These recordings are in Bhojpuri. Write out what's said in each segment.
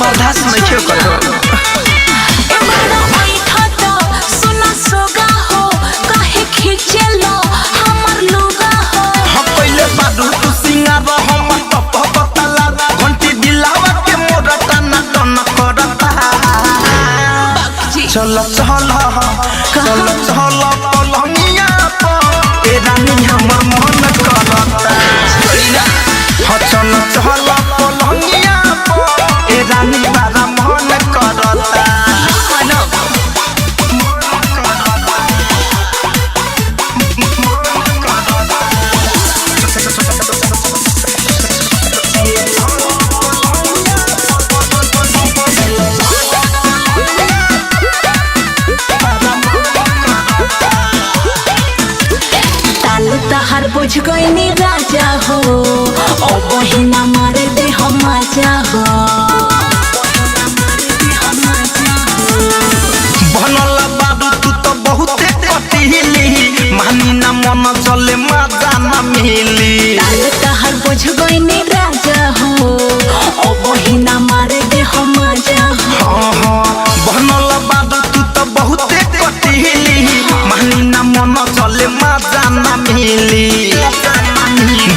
बर्दाश्त नहीं क्यों करो चल चल चल चल पलंगिया पर ए रानी हमर मन करता हाँ चल चल पलंगिया पर ए रानी बारा मन करता हर बुझ गई राजा हो ओ बहिना मारे दे हम मजा हो बनल बाबू तू तो बहुते कटिली मानी ना मन चले मजा ना मिली हर बुझ गई राजा हो ओ बहिना मारे दे हम मजा हो बनल बाबू तू तो बहुते कटिली मानी ना मन चले मजा ना मिली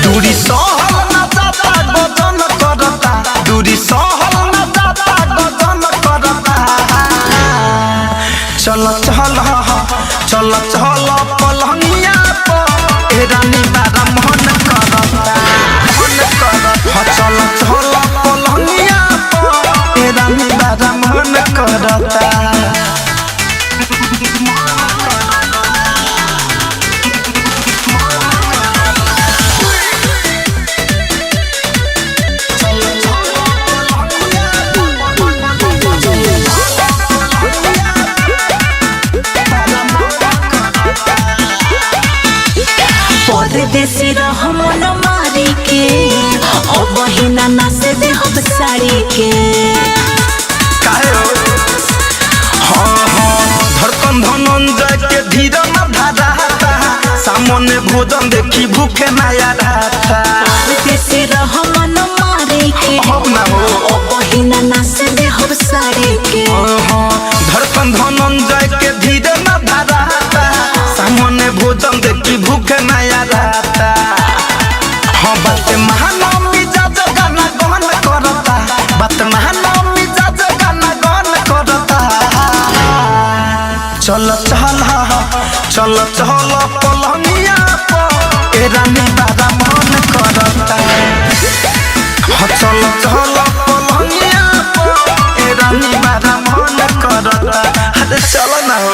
दूरी सहल ना जाता गजन करता दूरी सहल ना जाता गजन करता चल चल चल चल पलंगिया पर ए रानी बारा मन करता चल चल पलंगिया पर ए रानी बारा मन करता परदेसी रह मन मारी के ओ बहिना नाचे दे हम साड़ी के धड़कन धनंजय के धीरे न धराता सामने भोजन देखी भूखे नया रहता परदेसी रह मन मारी के ओ बहिना नाचे दे हम साड़ी के धड़कन धनंजय के धीरे न धराता सामने भोजन देखी भूखे नया रहता हाँ बात महानवमी जज गाना गहन करता बात महानवमी जज गाना गहन करता चल चल चल चल पलंगिया पर ए रानी बारा मन करता चल चल पलंगिया पर ए रानी बारा मन करता अरे चलो ना हो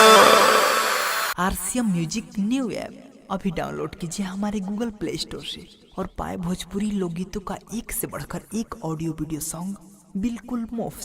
RCM म्यूजिक न्यू ऐप अभी डाउनलोड कीजिए हमारे गूगल प्ले स्टोर से और पाए भोजपुरी लोकगीतों का एक से बढ़कर एक ऑडियो वीडियो सॉन्ग बिल्कुल मुफ्त।